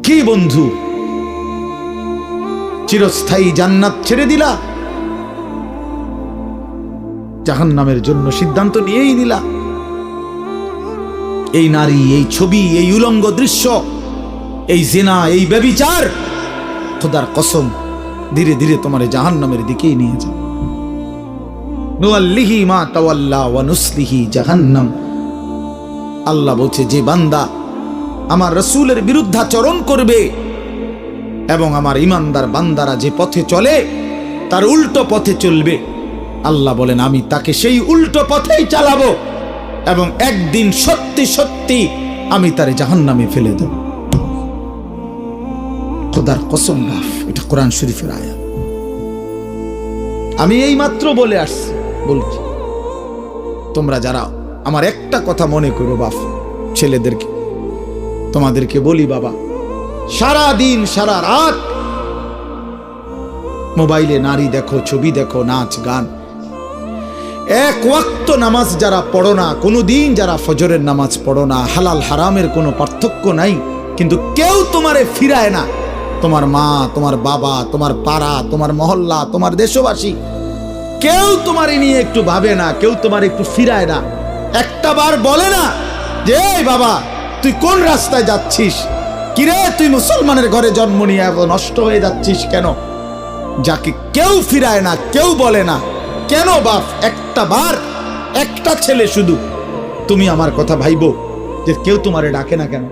কি বন্ধু, চিরস্থায়ী জান্নাত ছেড়ে দিলা, জাহান্নামের জন্য সিদ্ধান্ত নিয়েই নিলা। এই নারী, এই ছবি, এই উলঙ্গ দৃশ্য, এই জিনা, এই ব্যভিচার, খোদার কসম ধীরে ধীরে তোমার জাহান্নামের দিকেই নিয়ে যাবে। নুআল্লিহি মা তাওয়াল্লা ওয়া নুসলিহি জাহান্নাম। আল্লাহ বলছে, যে বান্দা আমার রাসূলের বিরুদ্ধাচরণ করবে এবং আমার ঈমানদার বান্দারা যে পথে চলে তার উল্টো পথে চলবে, আল্লাহ বলেন আমি তাকে সেই উল্টো পথেই চালাবো এবং একদিন সত্যি সত্যি আমি তারে জাহান্নামে ফেলে দেব। খোদার কসম বাপ, এটা কোরআন শরীফের আয়াত। আমি এই মাত্র বলে আসছি, বলছি তোমরা যারা আমার একটা কথা মনে করো বাপ, ছেলেদেরকে তোমাদেরকে বলি বাবা, সারা দিন সারা রাত মোবাইলে নারী দেখো, ছবি দেখো, নাচ গান, এক ওয়াক্ত নামাজ যারা পড়ো না, কোনোদিন যারা ফজরের নামাজ পড়ো না, হালাল হারামের কোনো পার্থক্য নাই, কিন্তু কেউ তোমারে ফিরায় না। তোমার মা, তোমার বাবা, তোমার পাড়া, তোমার মহল্লা, তোমার দেশবাসী, কেউ তোমারে নিয়ে একটু ভাবে না, কেউ তোমার একটু ফিরায় না। একটা বার বলে না যে এই বাবা তুই কোন রাস্তায় যাচ্ছিস, কিরে তুই মুসলমানের ঘরে জন্ম নিয়ে এত নষ্ট হয়ে যাচ্ছিস কেন? যাকে কেউ ফিরায় না, কেউ বলে না, কেন বাপ? একটা বার, একটা ছেলে শুধু তুমি আমার কথা ভাইবো যে কেউ তোমারে ডাকে না কেন?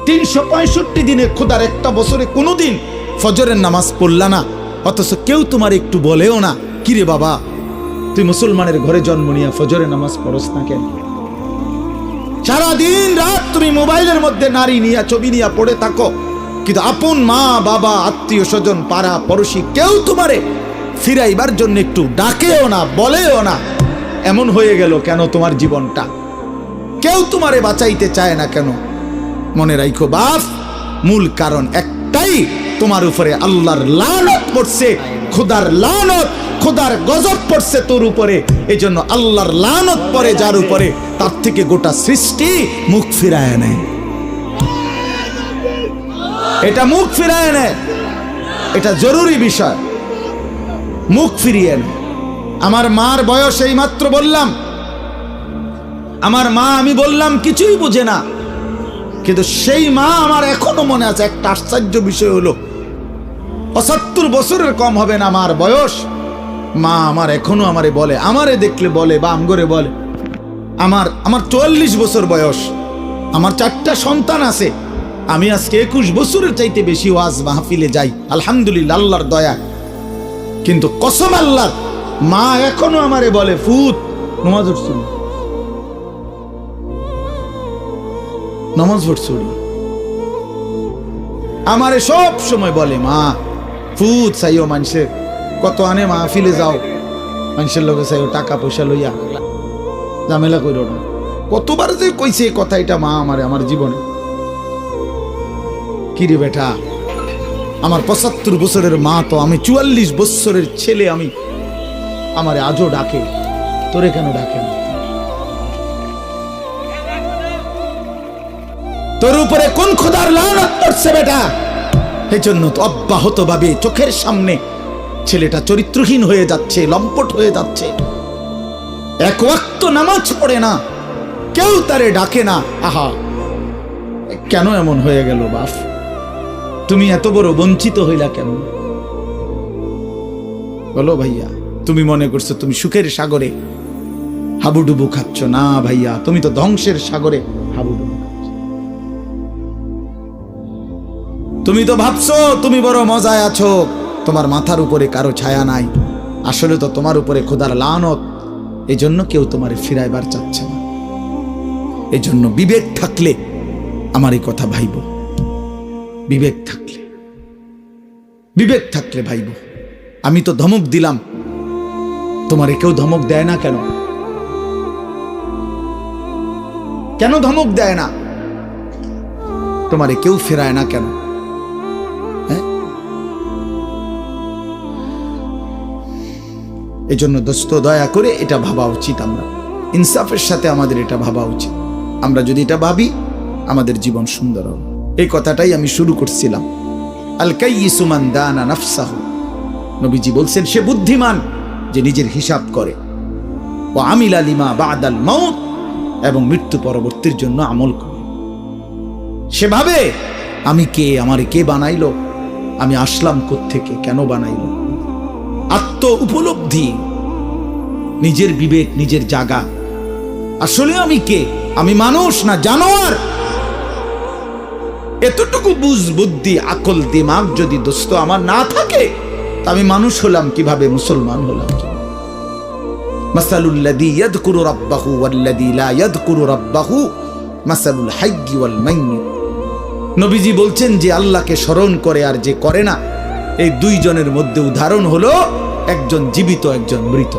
365 দিনে খোদার একটা বছরে কোনোদিন ফজরের নামাজ পড়লা না, অথচ কেউ তোমার একটু বলেও না কিরে বাবা তুই মুসলমানের ঘরে জন্ম নিয়ে ফজরের নামাজ পড়স না কেন? সারাদিন রাত তুমি মোবাইলের মধ্যে নারী নিয়ে, ছবি নিয়ে পড়ে থাকো, কিন্তু আপন মা বাবা, আত্মীয় স্বজন, পাড়া পড়োশি কেউ তোমারে ফিরাইবার জন্য একটু ডাকেও না, বলেও না। এমন হয়ে গেল কেন তোমার জীবনটা? কেউ তোমারে বাঁচাইতে চায় না কেন? মনে রাখো বাপ, মূল কারণ একটাই, তোমার উপরে আল্লাহর লানত পড়ছে, খোদার লানত, খোদার গজব পড়ছে তোর উপরে। এই জন্য আল্লাহর লানত পড়ে যার উপরে, তার থেকে গোটা সৃষ্টি মুখ ফিরায় নেয়। এটা মুখ ফিরায় নেয়, এটা জরুরি বিষয়, মুখ ফিরিয়ে নেয়। আমার মার বয়স এই মাত্র বললাম, আমার মা আমি বললাম কিছুই বুঝে না, কিন্তু সেই মা আমার এখনো মনে আছে। একটা আশ্চর্য বিষয় হলো 75 বছরের কম হবে না আমার বয়স। মা আমার এখনো আমারে বলে, আমারে দেখলে বলে বা আমগরে বলে, আমার 44 বছর বয়স, আমার 4টা সন্তান আছে, আমি আজকে 21 বছরের চাইতে বেশি ওয়াজ মাহফিলে যাই আলহামদুলিল্লাহ, আল্লাহর দয়া। কিন্তু কসম আল্লাহর, মা এখনো আমারে বলে ফুত নামাজ পড়ছুন, নামাজ পড়ছুন। আমারে সব সময় বলে মা ফুত চাইও, মানুষের কত আনে মাহফিলে যাও, মানুষের লোকে চাইও টাকা পয়সা লইয়া, ঝামেলা করো না। কতবার যে কইছে এই কথা এটা মা আমারে, আমার জীবনে। কিরে বেটা, আমার 75 বছরের মা তো, আমি 44 বছরের ছেলে, আমি আমারে আজও ডাকে, তোরে কেন ডাকে না? তোর উপরে কোন খোদার লানত পড়ছে বেটা? এই জন্য তো অব্যাহত ভাবে চোখের সামনে ছেলেটা চরিত্রহীন হয়ে যাচ্ছে, লম্পট হয়ে যাচ্ছে, এক ওয়াক্ত নামাজ পড়ে না, কেউ তারে ডাকে না। আহা, কেন এমন হয়ে গেল বাপ? তুমি এত বড় বঞ্চিত হইলা কেন বলো ভাইয়া? তুমি মনে করছো তুমি সুখের সাগরে হাবুডুবু খাচ্ছ? না ভাইয়া, তুমি তো ধ্বংসের সাগরে হাবুডুবু খাচ্ছ। তুমি তো ভাবছো তুমি বড় মজায় আছো, তোমার মাথার উপরে কারো ছায়া নাই। আসলে তো তোমার উপরে খোদার লানত, এই জন্য কেউ তোমারে ফিরাইবার চাচ্ছে না। এই জন্য বিবেক থাকলে আমার এই কথা ভাইব, বিবেক থাকলে, বিবেক থাকলে ভাইব। আমি তো ধমক দিলাম, তোমারে কেউ ধমক দেয় না কেন? কেন ধমক দেয় না? তোমারে কেউ ফেরায় না কেন? এই জন্য দোস্ত দয়া করে এটা ভাবা উচিত, আমরা ইনসাফের সাথে আমাদের এটা ভাবা উচিত। আমরা যদি এটা ভাবি আমাদের জীবন সুন্দর হবে। এই কথাটাই আমি শুরু করছিলাম। আল কাইয়িসু মান দানা নাফসাহু, নবীজি বলছেন সে বুদ্ধিমান যে নিজের হিসাব করে। ওয়া আমিলা লিমা বাদাল মাউত, এবং মৃত্যু পরবর্তীর জন্য আমল করে। সেভাবে আমি কে, আমারে কে বানাইলো, আমি আসলাম কোত্থেকে, কেন বানাইলো, আত্ম উপলব্ধি, নিজের বিবেক, নিজের জাগা। আসলে আমি কে, আমি মানুষ না জানোয়ার, এতটুকু বুঝ বুদ্ধি আকল দিমাগ যদি দোস্ত আমার না থাকে, আমি মানুষ হলাম কিভাবে, মুসলমান হলাম কি? মাসালুল লাযী ইয়াযকুরু রাব্বাহু ওয়াল্লাযী লা ইয়াযকুরু রাব্বাহু মাসালুল হাইয়্যি ওয়াল মাইয়্যিত। নবীজি বলছেন যে আল্লাহকে স্মরণ করে আর যে করে না, এই দুইজনের মধ্যে উদাহরণ হলো একজন জীবিত, একজন মৃত।